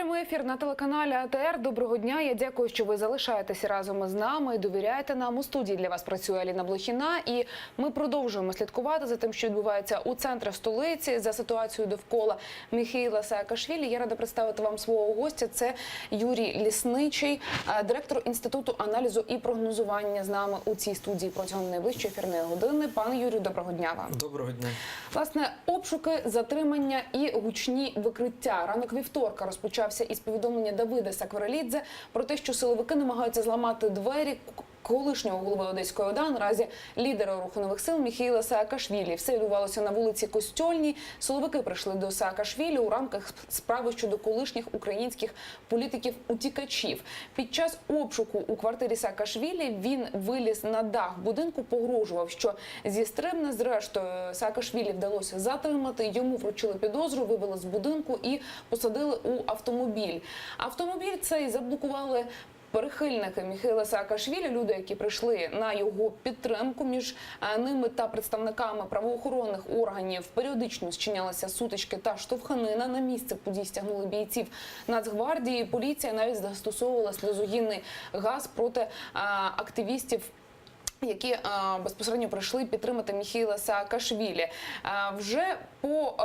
прямий ефір на телеканалі АТР. Доброго дня. Я дякую, що ви залишаєтеся разом із нами і довіряєте нам. У студії для вас працює Аліна Блохіна. І ми продовжуємо слідкувати за тим, що відбувається у центрі столиці, за ситуацією довкола Міхеїла Саакашвілі. Я рада представити вам свого гостя. Це Юрій Лісничий, директор Інституту аналізу і прогнозування з нами у цій студії протягом найближчої ефірної години. Пане Юрію, доброго дня вам. Доброго дня. Власне, обшуки, затримання і гучні викриття. Ранок вівторка розпочався із повідомлення Давида Сакварелідзе про те, що силовики намагаються зламати двері колишнього голови Одеської ОДА, наразі лідера Руху нових сил Міхеїла Саакашвілі. Все відбувалося на вулиці Костьольній. Силовики прийшли до Саакашвілі у рамках справи щодо колишніх українських політиків-утікачів. Під час обшуку у квартирі Саакашвілі він виліз на дах будинку, погрожував, що зістрибне. Зрештою, Саакашвілі вдалося затримати, йому вручили підозру, вивели з будинку і посадили у автомобіль. Автомобіль цей заблокували прихильники Міхеїла Саакашвілі, люди, які прийшли на його підтримку. Між ними та представниками правоохоронних органів періодично зчинялися сутички та штовханина. На місце подій стягнули бійців Нацгвардії. Поліція навіть застосовувала сльозогінний газ проти активістів, які безпосередньо прийшли підтримати Міхеїла Саакашвілі. Вже по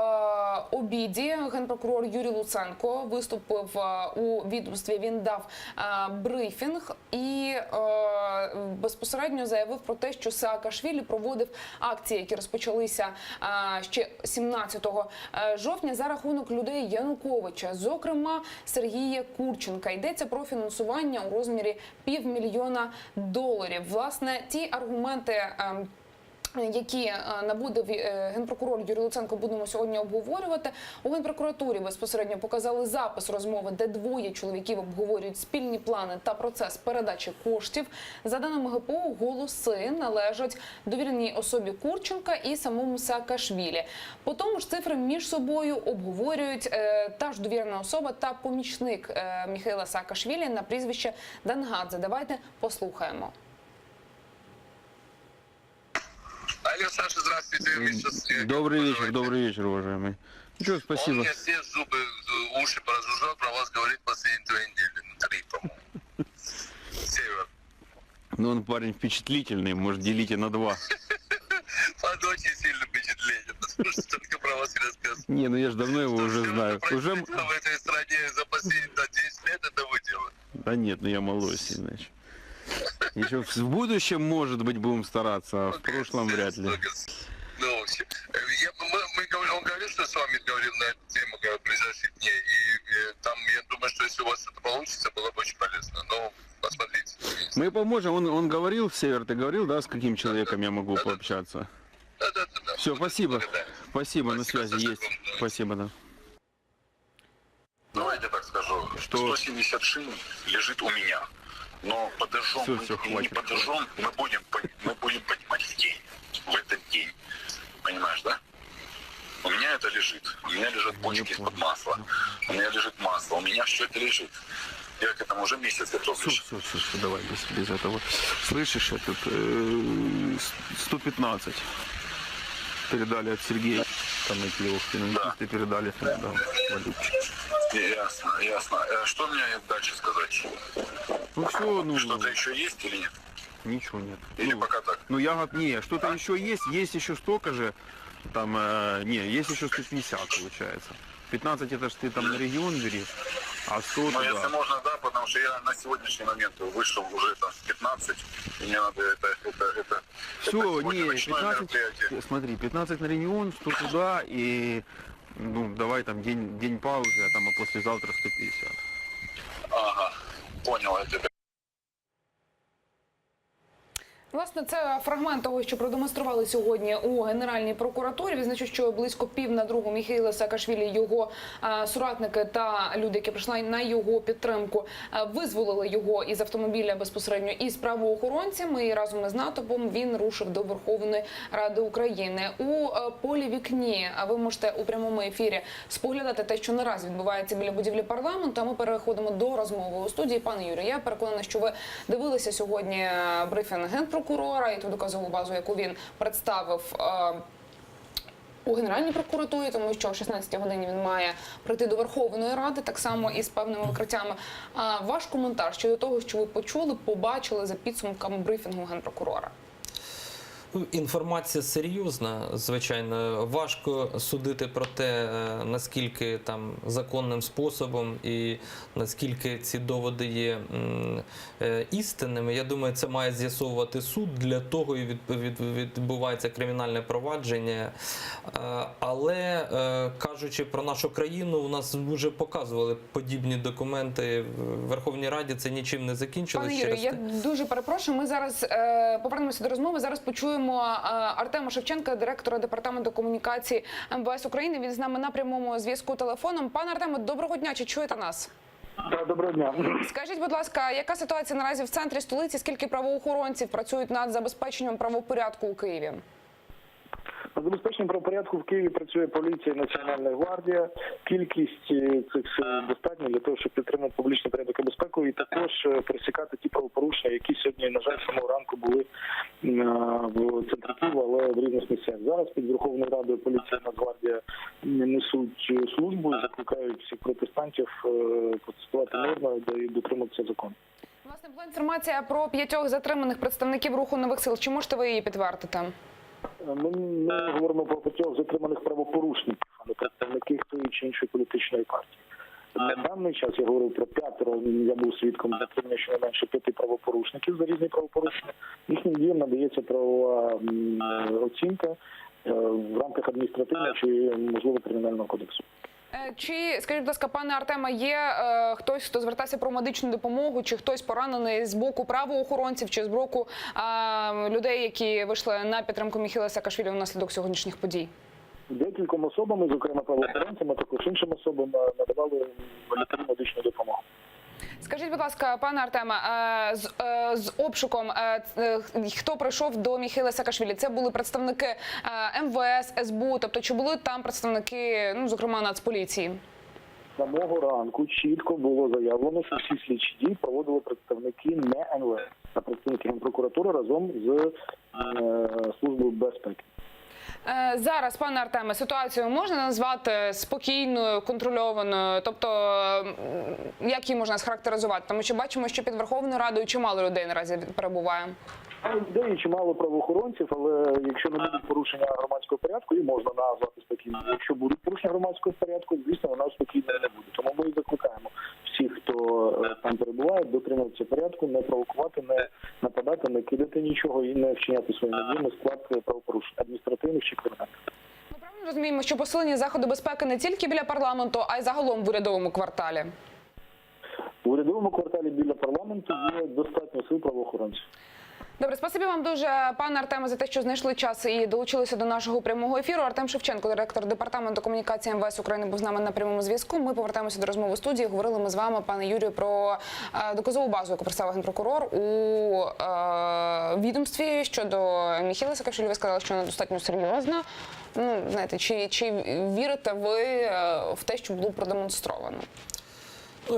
обіді генпрокурор Юрій Луценко виступив у відомстві, він дав брифінг і безпосередньо заявив про те, що Саакашвілі проводив акції, які розпочалися ще 17 жовтня за рахунок людей Януковича, зокрема Сергія Курченка. Йдеться про фінансування у розмірі $500 000. Власне, ті аргументи, які наводив генпрокурор Юрій Луценко, будемо сьогодні обговорювати. У Генпрокуратурі безпосередньо показали запис розмови, де двоє чоловіків обговорюють спільні плани та процес передачі коштів. За даними ГПУ, голоси належать довіреній особі Курченка і самому Саакашвілі. По тому ж цифри між собою обговорюють та ж довірена особа та помічник Міхеїла Саакашвілі на прізвище Дангадзе. Давайте послухаємо. Алло, Саша, здравствуйте. Добрый вечер, уважаемый. Ничего, спасибо. Он мне все зубы, уши поразжужжал, про вас говорит последние 2 недели. 3, по-моему. Север. Ну, он парень впечатлительный, может, делите на 2. Он очень сильно впечатление, потому что только про вас и рассказывает. Не, ну я же давно его уже знаю. Уже... В этой стране за последние 10 лет это вы делаете. Да нет, ну я молодой, значит. Еще в будущем, может быть, будем стараться, а в прошлом вряд ли. Ну, он говорил, что с вами говорил на эту тему ближайших дней, и там, я думаю, что если у вас это получится, было бы очень полезно. Но посмотрите. Мы поможем. Он говорил, Север, ты говорил, да, с каким человеком я могу пообщаться? Да. Все, спасибо. Спасибо, на связи есть. Спасибо, да. Давайте так скажу, что 170 шин лежит у меня. Но подожжем мы не подожжем, мы будем поднимать в день, в этот день. Понимаешь, да? У меня это лежит. У меня лежат почки из-под масла. У меня лежит масло. У меня все это лежит. Я к этому уже месяц готовлюсь. Все, давай, без этого. Слышишь, этот 115 передали от Сергея. Там эти его финансисты передали. Да. Ясно. Что мне дальше сказать? Ну все, ну... Что-то еще есть или нет? Ничего нет. Или пока так? Ну я не, что-то еще есть еще столько же. Там, есть еще 150 получается. 15 это ж ты там на регион бери, а 100 ну, туда. Если можно, да, потому что я на сегодняшний момент вышел уже там с 15, и мне надо это все, не, 15, смотри, 15 на регион, 100 туда, и, ну, давай там день паузы, а там, а послезавтра 150. Ага, понял я тебя. Власне, це фрагмент того, що продемонстрували сьогодні у Генеральній прокуратурі. Відзначу, що близько 1:50 Міхеїла Саакашвілі, його соратники та люди, які прийшли на його підтримку, визволили його із автомобіля безпосередньо із правоохоронцями. І разом із натовпом він рушив до Верховної Ради України. У полі вікні ви можете у прямому ефірі споглядати те, що наразі відбувається біля будівлі парламенту. А ми переходимо до розмови у студії. Пане Юрію, я переконана, що ви дивилися сьогодні брифінг Генпрокурора і ту доказову базу, яку він представив у Генеральній прокуратурі, тому що о 16-й годині він має прийти до Верховної Ради, так само і з певними викриттями. А ваш коментар щодо того, що ви почули, побачили за підсумками брифінгу Генпрокурора? Інформація серйозна, звичайно. Важко судити про те, наскільки там законним способом і наскільки ці доводи є істинними. Я думаю, це має з'ясовувати суд, для того і відбувається кримінальне провадження. Але, кажучи про нашу країну, у нас вже показували подібні документи в Верховній Раді, це нічим не закінчилось. Пане Юрію, я дуже перепрошую, ми зараз повернемося до розмови, зараз почуємо Артема Шевченка, директора департаменту комунікації МВС України. Він з нами на прямому зв'язку телефоном. Пане Артеме, доброго дня, чи чуєте нас? Так, доброго дня. Скажіть, будь ласка, яка ситуація наразі в центрі столиці? Скільки правоохоронців працюють над забезпеченням правопорядку у Києві? Над забезпеченням правопорядку в Києві працює поліція, Національна гвардія. Кількість цих сил достатньо для того, щоб підтримати публічний порядок і безпеку, і також пересікати ті правопорушення, які сьогодні, на жаль, з самого ранку були в центрі Києва, але в різних місцях. Зараз під Верховною Радою поліція і Нацгвардія несуть службу і закликають всіх протестантів протестувати мирно і дотримуватися закону. Власне, була інформація про 5 затриманих представників руху нових сил. Чи можете ви її підтвердити? Ми говоримо про 5 затриманих правопорушників, а не представників тої чи іншої політичної партії. На даний час я говорив про 5, я був свідком затримання щонайменше 5 правопорушників за різні правопорушення. Їхнім діям надається правова оцінка в рамках адміністративного чи, можливо, кримінального кодексу. Чи, скажіть, будь ласка, пане Артеме, є хтось, хто звертався про медичну допомогу, чи хтось поранений з боку правоохоронців, чи з боку людей, які вийшли на підтримку Міхеїла Саакашвілі внаслідок сьогоднішніх подій? Декільком особам, зокрема правоохоронцям, а також іншим особам надавали медичну допомогу. Скажіть, будь ласка, пане Артеме, з обшуком хто прийшов до Міхеїла Саакашвілі? Це були представники МВС, СБУ, тобто чи були там представники, зокрема, Нацполіції? З самого ранку чітко було заявлено, що всі слідчі дії проводили представники не МВС, а представники Генпрокуратури разом з Службою безпеки. Зараз, пане Артеме, ситуацію можна назвати спокійною, контрольованою? Тобто, як її можна схарактеризувати? Тому що бачимо, що під Верховною Радою чимало людей наразі перебуває. Людей чимало правоохоронців, але якщо не будуть порушення громадського порядку, її можна назвати спокійно. Якщо будуть порушення громадського порядку, звісно, вона спокійно не буде. Тому ми і закликаємо всіх, хто там перебуває, дотримуватися порядку, не провокувати, не нападати, не кидати нічого і не вчиняти своїми діями склад правопорушень адміністративних чи кримінальних. Ми правильно розуміємо, що посилені заходи безпеки не тільки біля парламенту, а й загалом в урядовому кварталі? В урядовому кварталі біля парламенту є достатньо сил правоохоронців. Добре, спасибі вам дуже, пане Артеме, за те, що знайшли час і долучилися до нашого прямого ефіру. Артем Шевченко, директор департаменту комунікації МВС України, був з нами на прямому зв'язку. Ми повертаємося до розмови у студії. Говорили ми з вами, пане Юрію, про доказову базу, яку представив Генпрокурор у відомстві щодо Міхеїла Саакашвілі. Ви сказали, що вона достатньо серйозна. Знаєте, чи вірите ви в те, що було продемонстровано?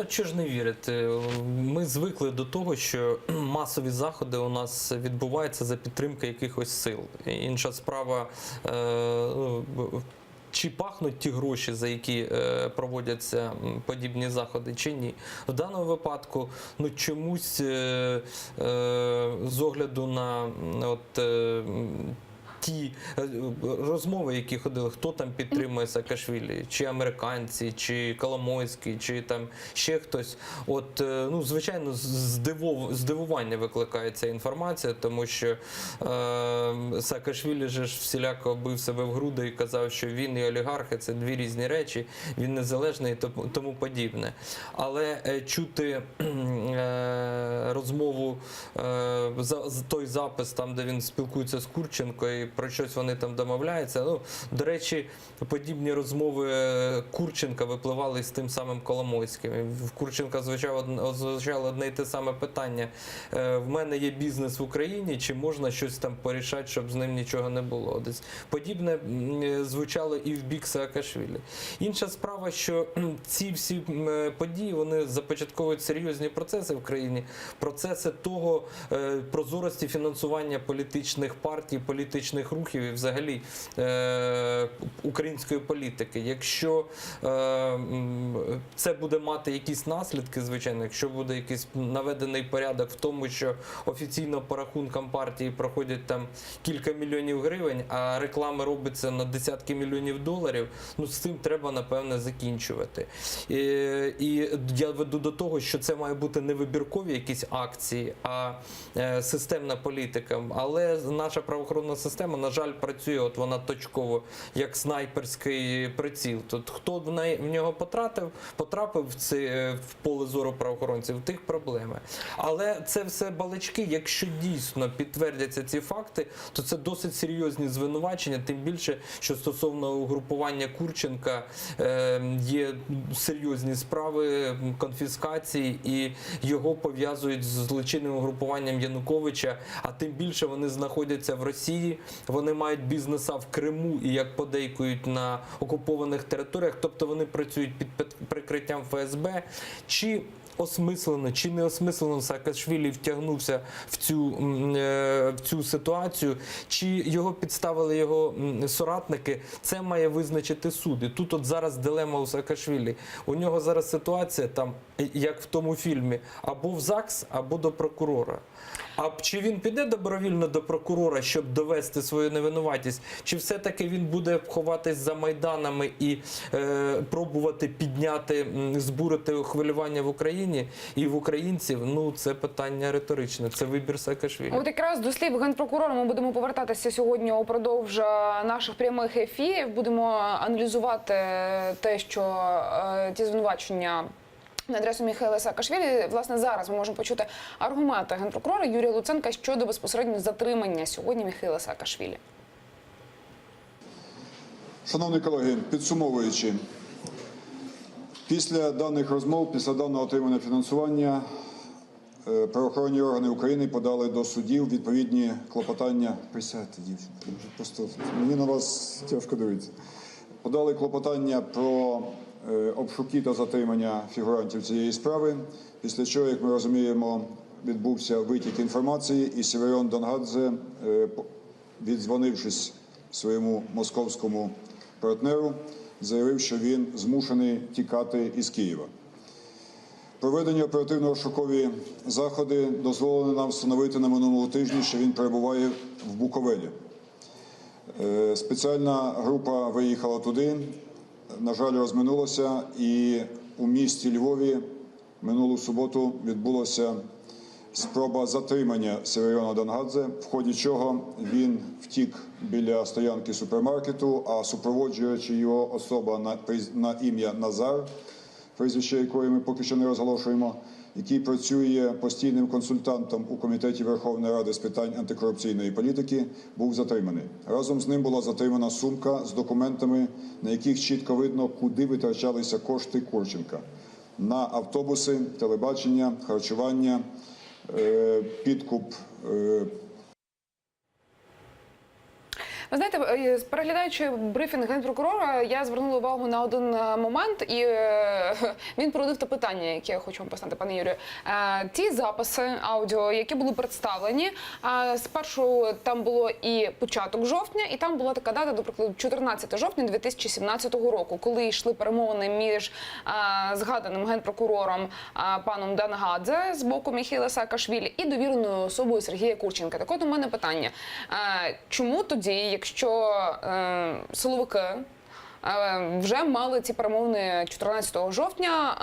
Чого ж не вірити? Ми звикли до того, що масові заходи у нас відбуваються за підтримки якихось сил. Інша справа, чи пахнуть ті гроші, за які проводяться подібні заходи, чи ні. В даному випадку, чомусь з огляду на ті розмови, які ходили, хто там підтримує Саакашвілі, чи американці, чи Коломойський, чи там ще хтось. Звичайно, здивування викликає ця інформація, тому що Саакашвілі ж всіляко бив себе в груди і казав, що він і олігархи – це дві різні речі, він незалежний і тому подібне. Але чути розмову, той запис, там, де він спілкується з Курченко, і про щось вони там домовляються. До речі, подібні розмови Курченка випливали з тим самим Коломойським. В Курченка звучало одне й те саме питання. В мене є бізнес в Україні, чи можна щось там порішати, щоб з ним нічого не було? Десь подібне звучало і в бік Саакашвілі. Інша справа, що ці всі події, вони започатковують серйозні процеси в країні. Процеси прозорості фінансування політичних партій, політичних політичних рухів і взагалі української політики. Якщо це буде мати якісь наслідки, звичайно, якщо буде якийсь наведений порядок в тому, що офіційно по рахункам партії проходять там кілька мільйонів гривень, а реклами робиться на десятки мільйонів доларів, ну з цим треба, напевне, закінчувати. І я веду до того, що це має бути не вибіркові якісь акції, а системна політика. Але наша правоохоронна система, на жаль, працює, от вона точково, як снайперський приціл. Тут хто в нього потрапив в поле зору правоохоронців, тих проблеми. Але це все балачки. Якщо дійсно підтвердяться ці факти, то це досить серйозні звинувачення, тим більше, що стосовно угрупування Курченка є серйозні справи конфіскації, і його пов'язують з злочинним угрупуванням Януковича, а тим більше вони знаходяться в Росії, вони мають бізнеса в Криму і, як подейкують, на окупованих територіях, тобто вони працюють під прикриттям ФСБ. Чи осмислено, чи не осмислено Саакашвілі втягнувся в цю ситуацію, чи його підставили його соратники, це має визначити суд. І тут от зараз дилема у Саакашвілі. У нього зараз ситуація там, як в тому фільмі, або в ЗАГС, або до прокурора. А чи він піде добровільно до прокурора, щоб довести свою невинуватість, чи все-таки він буде ховатись за майданами і пробувати підняти, збурити хвилювання в Україні і в українців? Ну, це питання риторичне, це вибір Саакашвілі. От якраз до слів Генпрокурора ми будемо повертатися сьогодні упродовж наших прямих ефірів. Будемо аналізувати те, що ті звинувачення на адресу Міхайла Саакашвілі. Власне, зараз ми можемо почути аргументи Генпрокурора Юрія Луценка щодо безпосередньо затримання сьогодні Міхайла Саакашвілі. Шановні колеги, підсумовуючи, після даних розмов, після даного отримання фінансування, правоохоронні органи України подали до судів відповідні клопотання. Присядьте, дівчина, просто мені на вас тяжко дивитися. Подали клопотання про обшуки та затримання фігурантів цієї справи, після чого, як ми розуміємо, відбувся витік інформації, і Северіон Донгадзе, віддзвонившись своєму московському партнеру, заявив, що він змушений тікати із Києва. Проведені оперативно-розшукові заходи дозволили нам встановити на минулому тижні, що він перебуває в Буковелі. Спеціальна група виїхала туди, на жаль, розминулася, і у місті Львові минулу суботу відбулася спроба затримання Северіона Донгадзе, в ході чого він втік біля стоянки супермаркету, а супроводжуючи його особа на ім'я Назар, прізвище якої ми поки що не розголошуємо, який працює постійним консультантом у Комітеті Верховної Ради з питань антикорупційної політики, був затриманий. Разом з ним була затримана сумка з документами, на яких чітко видно, куди витрачалися кошти Курченка. На автобуси, телебачення, харчування, підкуп. Ви знаєте, переглядаючи брифінг Генпрокурора, я звернула увагу на один момент, і він породив те питання, яке я хочу вам поставити, пане Юрію. Ті записи аудіо, які були представлені, спершу там було і початок жовтня, і там була така дата, до прикладу, 14 жовтня 2017 року, коли йшли перемовини між згаданим Генпрокурором паном Донгадзе з боку Міхайла Саакашвілі і довіреною особою Сергія Курченка. Так от у мене питання. Чому тоді, якщо силовики вже мали ці перемовини 14 жовтня,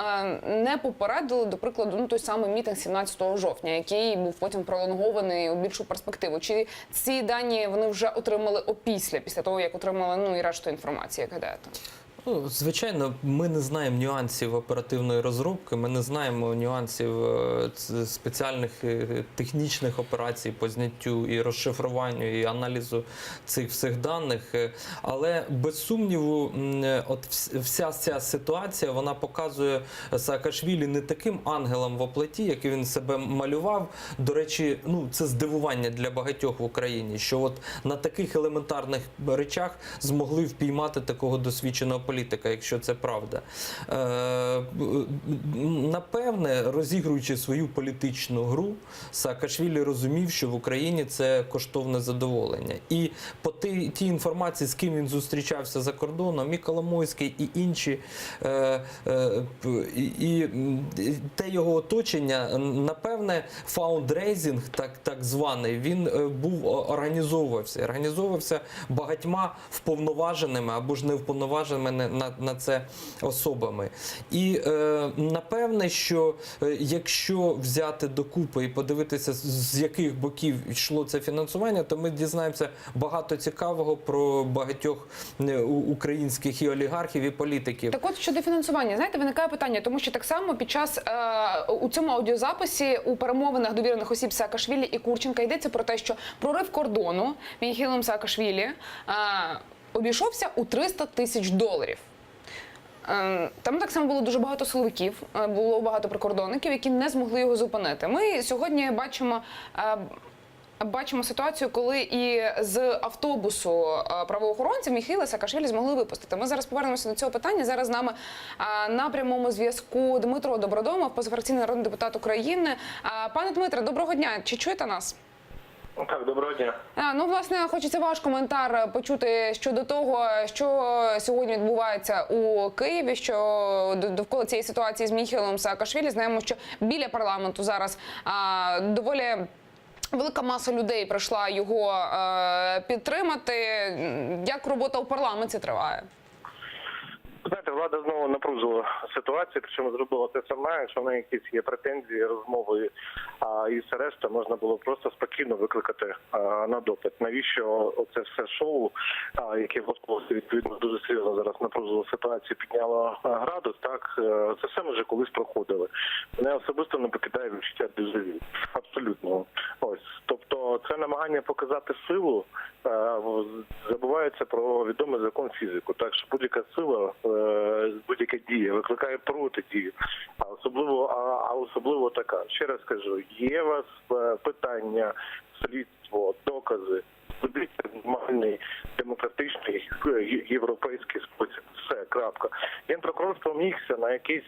не попередили, до прикладу, той самий мітинг 17 жовтня, який був потім пролонгований у більшу перспективу? Чи ці дані вони вже отримали після того, як отримали і решту інформації, як гадаєте? Ну, звичайно, ми не знаємо нюансів оперативної розробки, ми не знаємо нюансів спеціальних технічних операцій по зняттю і розшифруванню, і аналізу цих всіх даних. Але, без сумніву, от вся ця ситуація, вона показує Саакашвілі не таким ангелом во плоті, який він себе малював. До речі, це здивування для багатьох в Україні, що от на таких елементарних речах змогли впіймати такого досвідченого політика. політика, якщо це правда. Напевне, розігруючи свою політичну гру, Саакашвілі розумів, що в Україні це коштовне задоволення. І по тій інформації, з ким він зустрічався за кордоном, і Коломойський, і інші, і те його оточення, напевне, фаундрейзинг, так званий, він організовувався багатьма вповноваженими або ж невповноваженими на це особами. І напевне, що якщо взяти докупи і подивитися, з яких боків йшло це фінансування, то ми дізнаємося багато цікавого про багатьох українських і олігархів, і політиків. Так от, щодо фінансування, знаєте, виникає питання, тому що так само під час у цьому аудіозаписі у перемовинах довірених осіб Саакашвілі і Курченка йдеться про те, що прорив кордону Міхеїлом Саакашвілі обійшовся у $300 тисяч. Там так само було дуже багато силовиків, було багато прикордонників, які не змогли його зупинити. Ми сьогодні бачимо ситуацію, коли і з автобусу правоохоронців Міхеїла Саакашвілі змогли випустити. Ми зараз повернемося до цього питання. Зараз з нами на прямому зв'язку Дмитро Добродомов, позафракційний народний депутат України. Пане Дмитре, доброго дня. Чи чуєте нас? Так, доброго дня. Ну, власне, хочеться ваш коментар почути щодо того, що сьогодні відбувається у Києві, що довкола цієї ситуації з Міхеїлом Саакашвілі. Знаємо, що біля парламенту зараз доволі велика маса людей прийшла його підтримати. Як робота у парламенті триває? Знаєте, влада знову напружила ситуацію, причому зробила те саме, якщо в неї якісь є претензії, розмови і все решта, можна було просто спокійно викликати на допит. Навіщо оце все шоу, яке в відповідно дуже серйозно зараз напружила ситуацію, підняло градус, так, це все ми вже колись проходили. Мене особисто не покидає відчуття дежавю. Абсолютно. Ось. Тобто це намагання показати силу, забувається про відомий закон фізику. Так що будь-яка сила, будь-яка дія викликає протидію, а особливо така. Ще раз кажу, є у вас питання, слідство, докази, будь-який нормальний, демократичний, європейський спосіб. Все, крапка. Генпрокурор спромігся на якийсь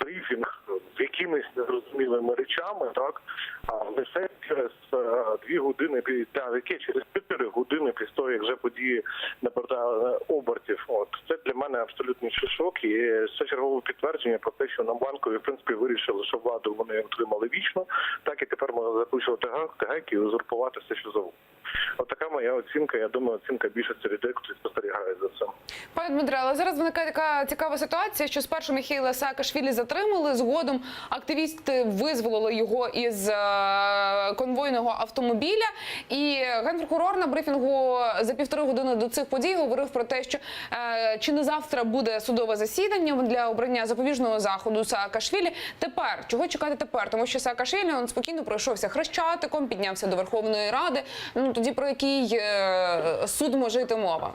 брифінг з якимись незрозумілими речами, так, а лише через 2 години, через 4 години після того, як вже події набирали обертів. От це для мене абсолютний шок, і це чергове підтвердження про те, що на Банкові, в принципі, вирішили, що владу вони отримали вічно, так і тепер можна запишувати гайки і узурпувати все, що завгодно. От така моя оцінка, я думаю, оцінка більшості людей, хто спостерігає за цим. Пане Дмитре, але зараз виникає така цікава ситуація, що спершу Міхеїла Саакашвілі затримали, згодом активісти визволили його із конвойного автомобіля, і генпрокурор на брифінгу за 1,5 години до цих подій говорив про те, що чи не завтра буде судове засідання для обрання запобіжного заходу Саакашвілі. Тепер, чого чекати тепер? Тому що Саакашвілі, він спокійно пройшовся Хрещатиком, піднявся до Верховної Ради. Ну, тоді про який суд може йти мова?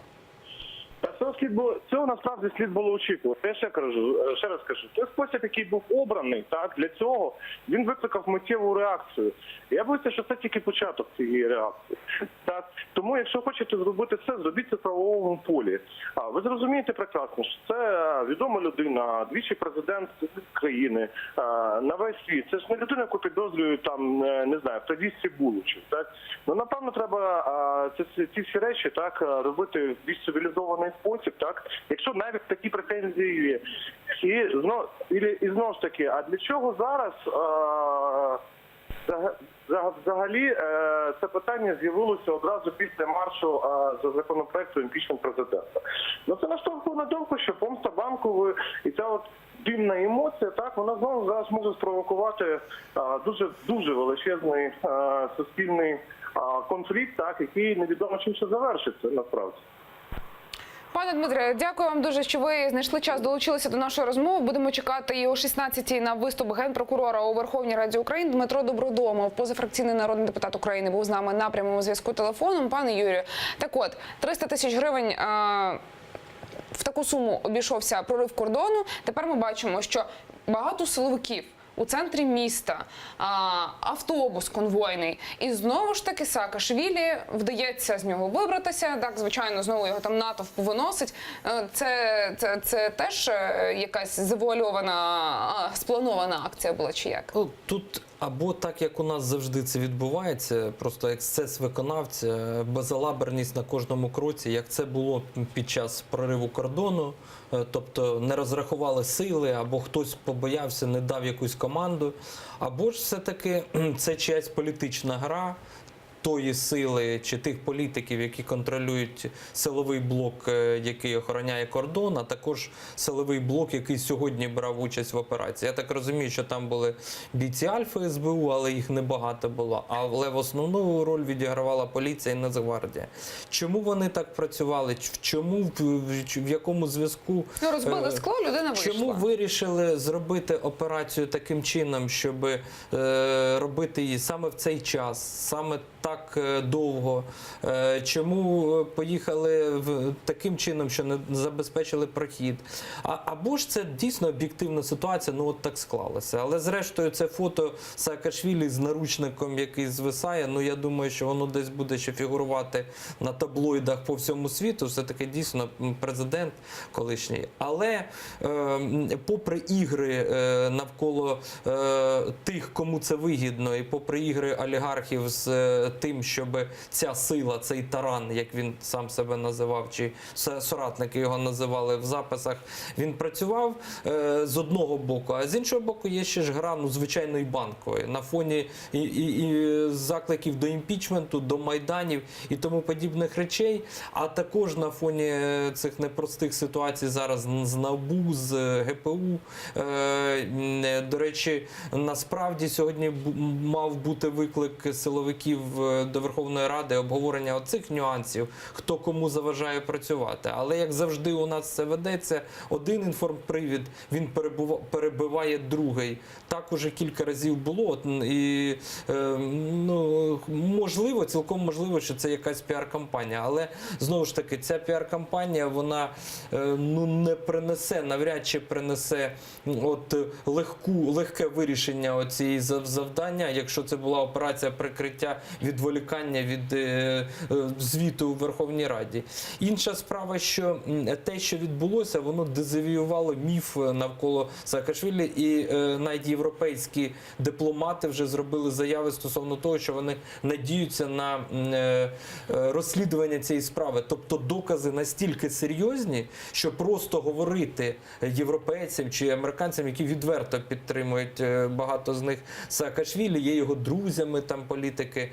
Цього насправді слід було очікувати. Я ще раз кажу, той спосіб, який був обраний, так, для цього, він викликав миттєву реакцію. Я боюся, що це тільки початок цієї реакції. Так, тому, якщо хочете зробити все, зробіть це в правовому полі. Ви зрозумієте прекрасно, що це відома людина, двічі президент країни, на весь світ. Це ж не людина, яку підозрюють там, не знаю, в традиції булочів. Так, ну напевно, треба ці всі речі так робити в більш цивілізований спосіб, так? Якщо навіть такі претензії є. І знову ж таки, а для чого зараз взагалі це питання з'явилося одразу після маршу за законопроекту імпічмент президента? Ну це наштовхує на думку, що помста Банкової і ця от дивна емоція, так, вона знову зараз може спровокувати дуже величезний суспільний конфлікт, так, який невідомо чим ще завершиться насправді. Пане Дмитре, дякую вам дуже, що ви знайшли час, долучилися до нашої розмови. Будемо чекати і о 16-й на виступ генпрокурора у Верховній Раді України. Дмитро Добродомов, позафракційний народний депутат України, був з нами на прямому зв'язку телефоном. Пане Юрію, так от, 300 тисяч гривень в таку суму обійшовся прорив кордону. Тепер ми бачимо, що багато силовиків у центрі міста, автобус конвойний, і знову ж таки Саакашвілі вдається з нього вибратися. Так, звичайно, знову його там натовп виносить. Це теж якась завуальована, спланована акція була чи як? Ну, тут або так, як у нас завжди це відбувається, просто ексцес виконавця, безалаберність на кожному кроці, як це було під час прориву кордону, тобто не розрахували сили, або хтось побоявся, не дав якусь команду, або ж все-таки це чиясь політична гра тої сили чи тих політиків, які контролюють силовий блок, який охороняє кордон, а також силовий блок, який сьогодні брав участь в операції. Я так розумію, що там були бійці Альфа СБУ, але їх небагато було. Але в основну роль відігравала поліція і Нацгвардія. Чому вони так працювали? В якому зв'язку? Ну, розбили скло, людина вийшла. Чому вирішили зробити операцію таким чином, щоб робити її саме в цей час, саме так довго? Чому поїхали таким чином, що не забезпечили прохід? Або ж це дійсно об'єктивна ситуація, ну от так склалося. Але зрештою це фото Саакашвілі з наручником, який звисає, ну я думаю, що воно десь буде ще фігурувати на таблоїдах по всьому світу. Все-таки дійсно президент колишній. Але попри ігри навколо тих, кому це вигідно, і попри ігри олігархів з тим, щоб ця сила, цей таран, як він сам себе називав, чи соратники його називали в записах, він працював з одного боку, а з іншого боку є ще ж гра, ну, звичайної банкової, на фоні і закликів до імпічменту, до майданів і тому подібних речей, а також на фоні цих непростих ситуацій зараз з НАБУ, з ГПУ. До речі, насправді сьогодні мав бути виклик силовиків до Верховної Ради, обговорення оцих нюансів, хто кому заважає працювати. Але, як завжди у нас це ведеться, один інформпривід, він перебиває другий. Так уже кілька разів було. І, ну, можливо, цілком можливо, що це якась піар-кампанія. Але, знову ж таки, ця піар-кампанія, вона ну, не принесе, навряд чи принесе от легке вирішення цієї завдання, якщо це була операція прикриття, відволікання від звіту у Верховній Раді. Інша справа, що те, що відбулося, воно дезавіювало міф навколо Саакашвілі, і навіть європейські дипломати вже зробили заяви стосовно того, що вони надіються на розслідування цієї справи. Тобто докази настільки серйозні, що просто говорити європейцям чи американцям, які відверто підтримують багато з них Саакашвілі, є його друзями, там політики,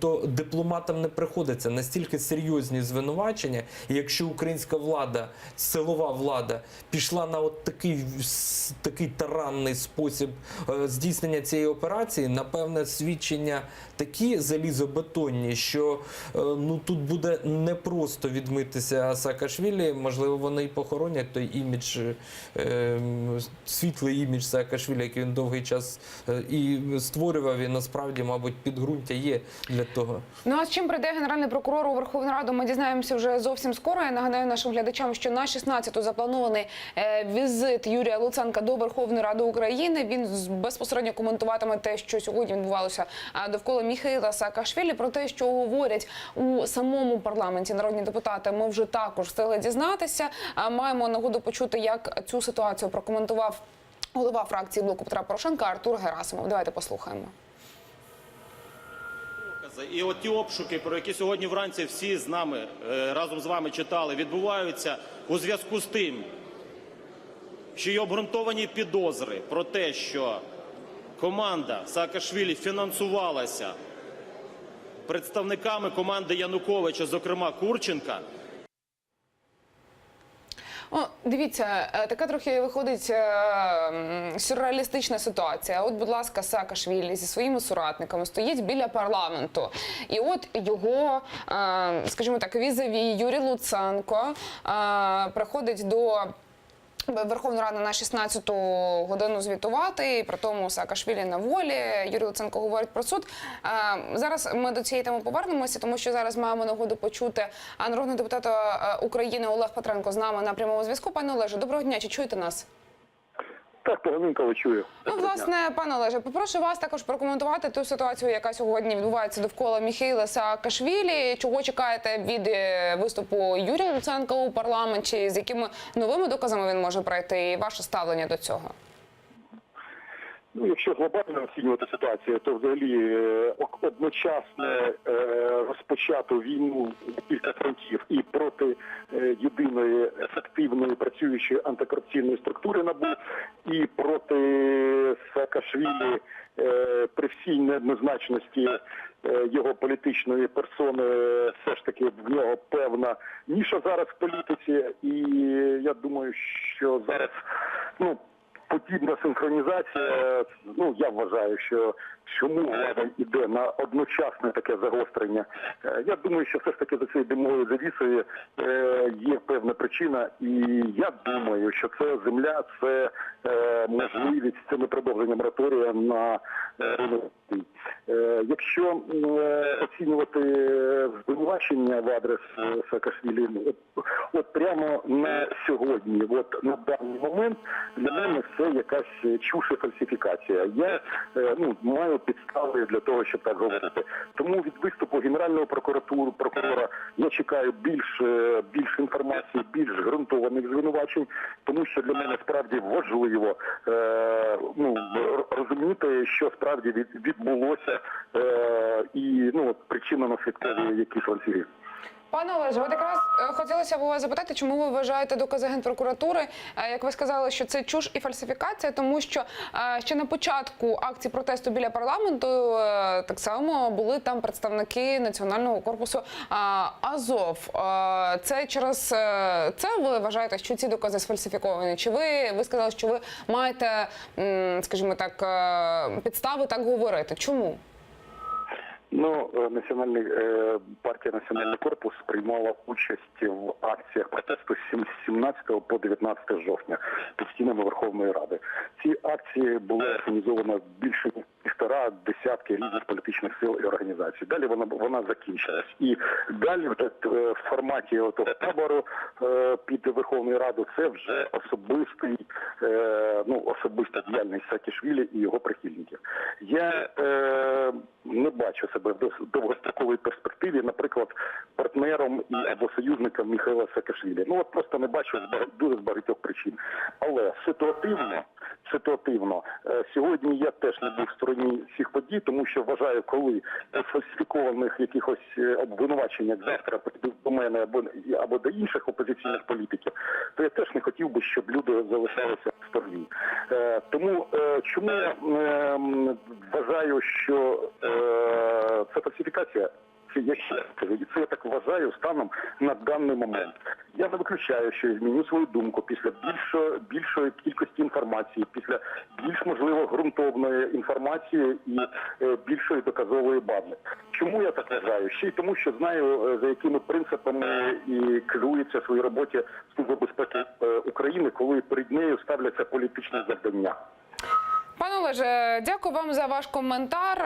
то дипломатам не приходиться. Настільки серйозні звинувачення, і якщо українська влада, силова влада, пішла на от такий таранний спосіб здійснення цієї операції, напевне, свідчення такі залізобетонні, що ну, тут буде непросто відмитися Саакашвілі, можливо, вони і похоронять той імідж, світлий імідж Саакашвілі, який він довгий час і створював, і насправді, мабуть, підґрунтя є для того. Ну, а з чим прийде Генеральний прокурор у Верховну Раду, ми дізнаємося вже зовсім скоро. Я нагадаю нашим глядачам, що на 16-ту запланований візит Юрія Луценка до Верховної Ради України. Він безпосередньо коментуватиме те, що сьогодні відбувалося довкола Міхеїла Саакашвілі. Про те, що говорять у самому парламенті народні депутати, ми вже також встигли дізнатися. Маємо нагоду почути, як цю ситуацію прокоментував голова фракції Блоку Петра Порошенка Артур Герасимов. Давайте послухаємо. І от ті обшуки, про які сьогодні вранці всі з нами, разом з вами читали, відбуваються у зв'язку з тим, що є обґрунтовані підозри про те, що команда Саакашвілі фінансувалася представниками команди Януковича, зокрема Курченка. О, дивіться, така трохи виходить сюрреалістична ситуація. От, будь ласка, Саакашвілі зі своїми соратниками стоїть біля парламенту. І от його, скажімо так, візаві Юрій Луценко приходить до Верховну Раду на 16-ту годину звітувати, і при тому Саакашвілі на волі. Юрій Луценко говорить про суд. Зараз ми до цієї теми повернемося, тому що зараз маємо нагоду почути народного депутата України Олег Петренко з нами на прямому зв'язку. Пане Олеже, доброго дня, чи чуєте нас? Так, поганенько, але чую. Ну, власне, пане Олеже, попрошу вас також прокоментувати ту ситуацію, яка сьогодні відбувається довкола Міхеїла Саакашвілі. Чого чекаєте від виступу Юрія Луценка у парламенті? З якими новими доказами він може пройти? І ваше ставлення до цього? Ну, якщо глобально оцінювати ситуацію, то взагалі одночасно розпочату війну на кілька фронтів і проти єдиної ефективної працюючої антикорупційної структури НАБУ, і проти Саакашвілі при всій неоднозначності його політичної персони, все ж таки в нього певна ніша зараз в політиці, і я думаю, що зараз, подібна синхронізація, я вважаю, що чому влада йде на одночасне таке загострення. Я думаю, що все ж таки за цією димовою завісою є певна причина, і я думаю, що це земля, це можливість, це не продовження мораторія на ринок. Якщо оцінювати звинувачення в адрес Саакашвілі, от прямо на сьогодні, от на даний момент, для мене це якась чуш і фальсифікація. Я маю підстави для того, щоб так говорити. Тому від виступу Генерального прокурора я чекаю більш інформації, більш ґрунтованих звинувачень, тому що для мене справді важливо розуміти, що справді відбулося і причинно-наслідкові якісь ланцюги. Пане Олеже, от якраз хотілося б у вас запитати, чому ви вважаєте докази Генпрокуратури, як ви сказали, що це чуш і фальсифікація, тому що ще на початку акції протесту біля парламенту так само були там представники Національного корпусу Азов. Це через це ви вважаєте, що ці докази сфальсифіковані? Чи ви сказали, що ви маєте, скажімо так, підстави так говорити? Чому? Партія «Національний корпус» приймала участь в акціях протесту з 17 по 19 жовтня під стінами Верховної Ради. Ці акції були організовані більше десятки різних політичних сил і організацій. Далі вона закінчилась. І далі в форматі того табору під Верховною Радою це вже особиста діяльність Саакашвілі і його прихильників. Я не бачу себе в довгостроковій перспективі, наприклад, партнером або союзником Міхеїла Саакашвілі. Просто не бачу дуже з багатьох причин. Але ситуативно, сьогодні я теж не був в стороні цих подій, тому що вважаю, коли фальсифікованих якихось обвинувачень, як завтра прийдуть до мене або до інших опозиційних політиків, то я теж не хотів би, щоб люди залишалися в стороні. Тому чому я вважаю, що це фальсифікація? Це я так вважаю станом на даний момент. Я не виключаю, що я зміню свою думку після більшої кількості інформації, після більш, можливо, ґрунтовної інформації і більшої доказової бази. Чому я так вважаю? Ще й тому, що знаю, за якими принципами і керується в своїй роботі Служба безпеки України, коли перед нею ставляться політичні завдання. Пане Олеже, дякую вам за ваш коментар,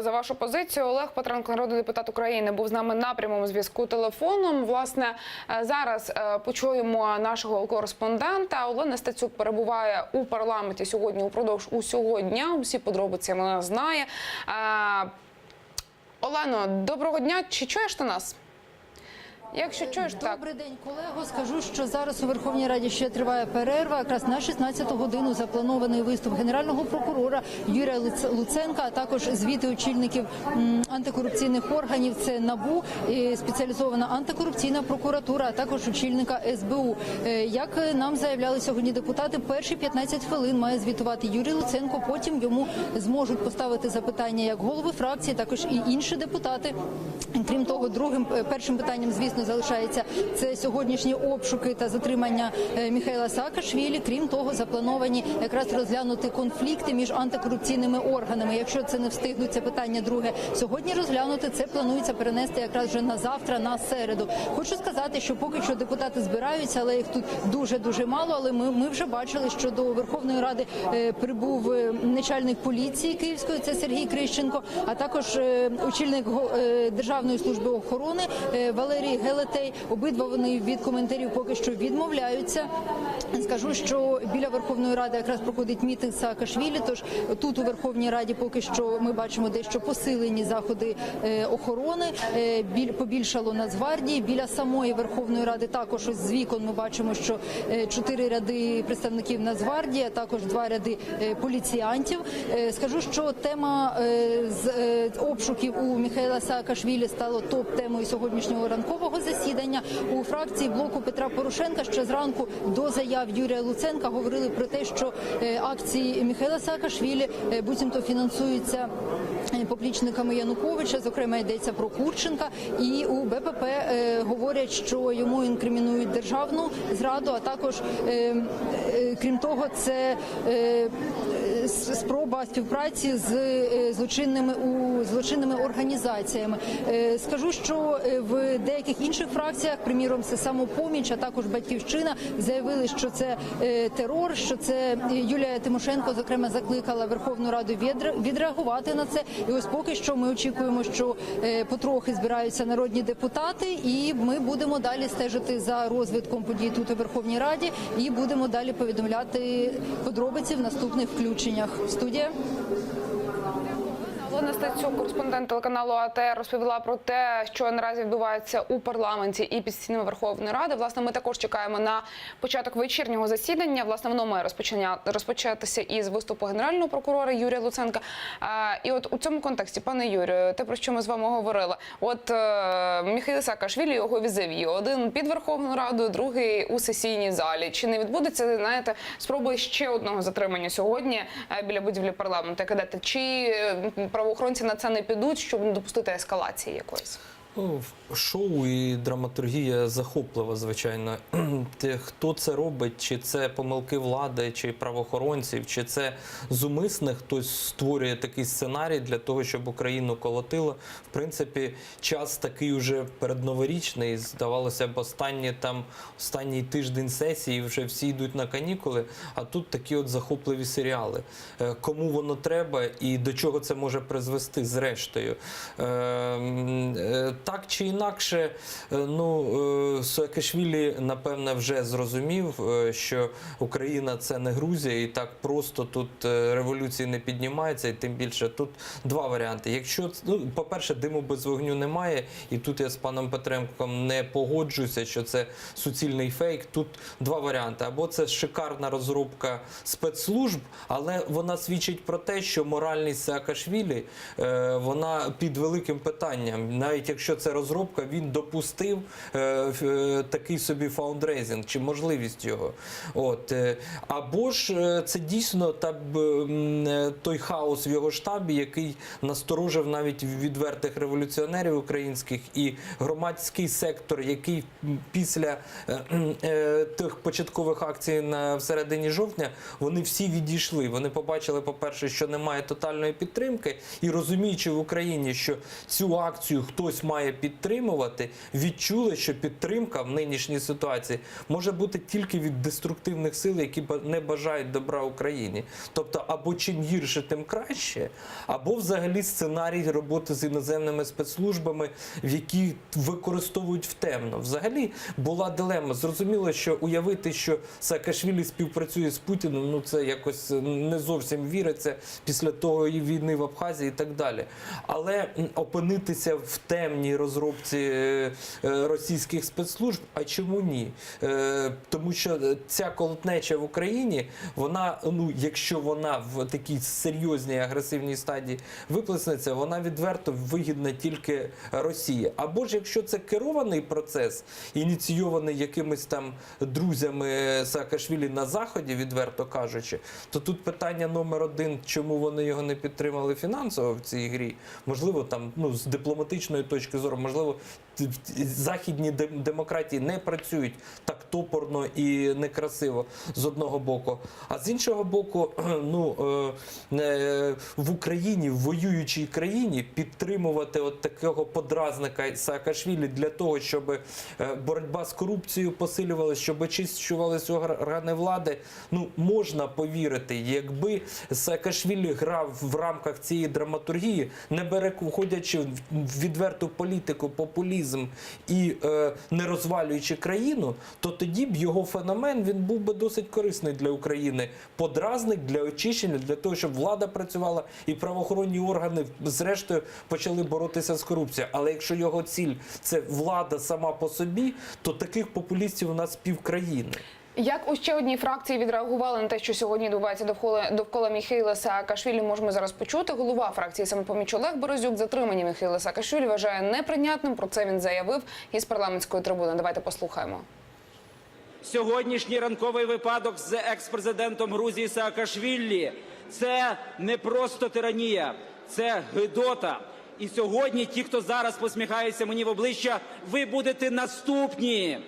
за вашу позицію. Олег Петренко, народний депутат України, був з нами на прямому зв'язку телефоном. Власне, зараз почуємо нашого кореспондента. Олена Стецюк перебуває у парламенті сьогодні упродовж усього дня. Усі подробиці вона знає. Олено, доброго дня. Чи чуєш ти нас? Якщо чуєш, так. Добрий день, колего. Скажу, що зараз у Верховній Раді ще триває перерва. Якраз на 16 годину запланований виступ Генерального прокурора Юрія Луценка, а також звіти очільників антикорупційних органів. Це НАБУ, спеціалізована антикорупційна прокуратура, а також очільника СБУ. Як нам заявляли сьогодні депутати, перші 15 хвилин має звітувати Юрій Луценко, потім йому зможуть поставити запитання як голови фракції, також і інші депутати. Крім того, першим питанням, звісно, залишається це сьогоднішні обшуки та затримання Міхеїла Саакашвілі. Крім того, заплановані якраз розглянути конфлікти між антикорупційними органами. Якщо це не встигнуть, це питання друге. Сьогодні розглянути це планується перенести якраз вже на завтра, на середу. Хочу сказати, що поки що депутати збираються, але їх тут дуже мало. Але ми вже бачили, що до Верховної Ради прибув начальник поліції Київської, це Сергій Крищенко, а також очільник Державної служби охорони Валерій Гелер. Гелетей. Обидва вони від коментарів поки що відмовляються. Скажу, що біля Верховної Ради якраз проходить мітинг Саакашвілі, тож тут у Верховній Раді поки що ми бачимо дещо посилені заходи охорони, побільшало Нацгвардії. Біля самої Верховної Ради також ось з вікон ми бачимо, що 4 ряди представників Нацгвардії, а також 2 ряди поліціянтів. Скажу, що тема з обшуків у Міхаїла Саакашвілі стала топ-темою сьогоднішнього ранкового засідання. У фракції блоку Петра Порошенка ще зранку до заяв Юрія Луценка говорили про те, що акції Міхаїла Саакашвілі буцімто фінансуються поплічниками Януковича, зокрема йдеться про Курченка, і у БПП говорять, що йому інкримінують державну зраду, а також, крім того, це спроба співпраці з злочинними організаціями. Скажу, що в деяких інших фракціях, приміром, це Самопоміч, а також Батьківщина, заявили, що це терор, що це Юлія Тимошенко, зокрема, закликала Верховну Раду відреагувати на це. І ось поки що ми очікуємо, що потрохи збираються народні депутати, і ми будемо далі стежити за розвитком подій тут у Верховній Раді і будемо далі повідомляти подробиці в наступних включеннях. Студія. Олена Стецюк, кореспондент телеканалу АТР, розповіла про те, що наразі відбувається у парламенті і під стінами Верховної Ради. Власне, ми також чекаємо на початок вечірнього засідання. Власне, воно має розпочатися із виступу Генерального прокурора Юрія Луценка. І от у цьому контексті, пане Юрію, те, про що ми з вами говорили, от Міхаїл Саакашвілі, його візаві, один під Верховною Радою, другий у сесійній залі. Чи не відбудеться, знаєте, спроби ще одного затримання сьогодні біля будівлі парламенту, як гадаєте, чи правоохоронці на це не підуть, щоб не допустити ескалації якоїсь? Ну, шоу і драматургія захоплива, звичайно. Хто це робить, чи це помилки влади, чи правоохоронців, чи це зумисне хтось створює такий сценарій для того, щоб Україну колотило. В принципі, час такий уже передноворічний, здавалося б, останній тиждень сесії, вже всі йдуть на канікули, а тут такі от захопливі серіали. Кому воно треба і до чого це може призвести зрештою? Так чи інакше, Саакашвілі, напевне, вже зрозумів, що Україна – це не Грузія, і так просто тут революції не піднімаються, і тим більше тут два варіанти. Якщо, по-перше, диму без вогню немає, і тут я з паном Петренком не погоджуюся, що це суцільний фейк, тут два варіанти. Або це шикарна розробка спецслужб, але вона свідчить про те, що моральність Саакашвілі, вона під великим питанням. Навіть якщо це розробка, він допустив такий собі фаундрейзинг, чи можливість його. Або ж це дійсно той хаос в його штабі, який насторожив навіть відвертих революціонерів українських, і громадський сектор, який після тих початкових акцій всередині жовтня, вони всі відійшли. Вони побачили, по-перше, що немає тотальної підтримки, і розуміючи в Україні, що цю акцію хтось має підтримувати, відчули, що підтримка в нинішній ситуації може бути тільки від деструктивних сил, які не бажають добра Україні. Тобто, або чим гірше, тим краще, або взагалі сценарій роботи з іноземними спецслужбами, в які використовують в темно. Взагалі була дилема. Зрозуміло, що уявити, що Саакашвілі співпрацює з Путіним, це якось не зовсім віриться після того і війни в Абхазії і так далі. Але опинитися в темній розробці російських спецслужб, а чому ні? Тому що ця колотнеча в Україні, вона, якщо вона в такій серйозній агресивній стадії виплеснеться, вона відверто вигідна тільки Росії. Або ж якщо це керований процес, ініційований якимись там друзями Саакашвілі на Заході, відверто кажучи, то тут питання номер один, чому вони його не підтримали фінансово в цій грі. Можливо, там, з дипломатичної точки зору, можливо, західні демократії не працюють так топорно і некрасиво з одного боку. А з іншого боку, в Україні, в воюючій країні, підтримувати от такого подразника Саакашвілі для того, щоб боротьба з корупцією посилювалася, щоб очищувалися органи влади, можна повірити, якби Саакашвілі грав в рамках цієї драматургії, не входячи в відверту політику, політику, популізм і не розвалюючи країну, то тоді б його феномен, він був би досить корисний для України. Подразник для очищення, для того, щоб влада працювала і правоохоронні органи, зрештою, почали боротися з корупцією. Але якщо його ціль – це влада сама по собі, то таких популістів у нас півкраїни. Як у ще одній фракції відреагували на те, що сьогодні відбувається довкола Міхеїла Саакашвілі, можемо зараз почути. Голова фракції «Самопоміч» Олег Березюк затримання Міхеїла Саакашвілі вважає неприйнятним. Про це він заявив із парламентської трибуни. Давайте послухаємо. Сьогоднішній ранковий випадок з екс-президентом Грузії Саакашвілі – це не просто тиранія, це гидота. І сьогодні ті, хто зараз посміхається мені в обличчя, ви будете наступні.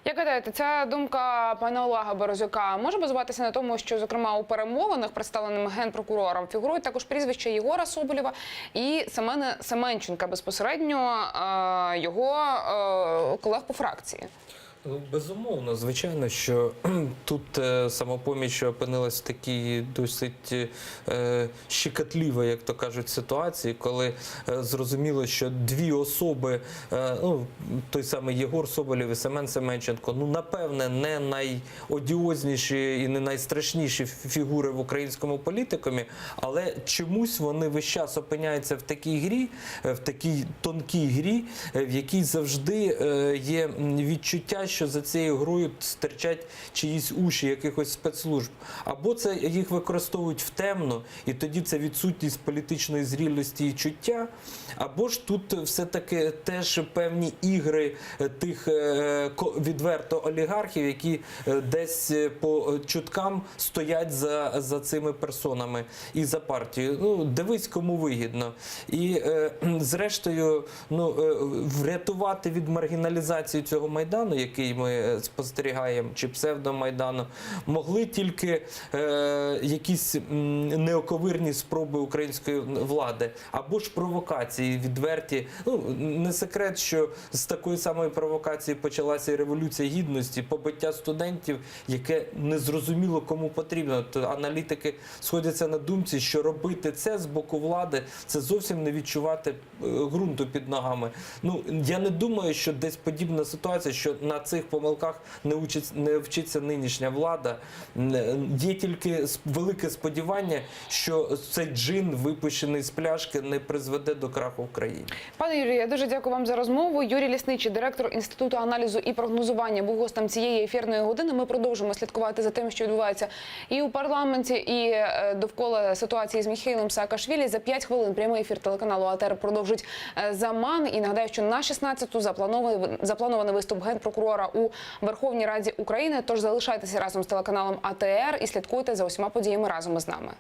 Як гадаєте, ця думка пана Олега Березюка може базуватися на тому, що, зокрема, у перемовинах, представленим генпрокурором, фігурують також прізвища Єгора Соболєва і Семена Семенченка, безпосередньо його колег по фракції? Безумовно, звичайно, що тут «Самопоміч» опинилась в такій досить щекотливій, як то кажуть, ситуації, коли зрозуміло, що дві особи, той самий Єгор Соболєв і Семен Семенченко, напевне, не найодіозніші і не найстрашніші фігури в українському політикумі, але чомусь вони весь час опиняються в такій грі, в такій тонкій грі, в якій завжди є відчуття, що за цією грою стирчать чиїсь уші якихось спецслужб. Або це їх використовують втемно, і тоді це відсутність політичної зрілості і чуття, або ж тут все-таки теж певні ігри тих відверто олігархів, які десь по чуткам стоять за цими персонами і за партією. Дивись, кому вигідно. І зрештою, врятувати від маргіналізації цього Майдану, який ми спостерігаємо, чи псевдомайдану, могли тільки якісь неоковирні спроби української влади, або ж провокації відверті. Не секрет, що з такої самої провокації почалася і Революція Гідності, побиття студентів, яке незрозуміло кому потрібно. То аналітики сходяться на думці, що робити це з боку влади, це зовсім не відчувати ґрунту під ногами. Я не думаю, що десь подібна ситуація, що на цих помилках не вчиться нинішня влада. Є тільки велике сподівання, що цей джин, випущений з пляшки, не призведе до краху в країні. Пане Юрію, я дуже дякую вам за розмову. Юрій Лісничий, директор Інституту аналізу і прогнозування, був гостем цієї ефірної години. Ми продовжимо слідкувати за тим, що відбувається і у парламенті, і довкола ситуації з Міхеїлом Саакашвілі. За 5 хвилин прямий ефір телеканалу АТR продовжить «Заман». І нагадаю, що на 16-ту запланований виступ генпрокурора у Верховній Раді України. Тож залишайтеся разом з телеканалом АТR і слідкуйте за усіма подіями разом із нами.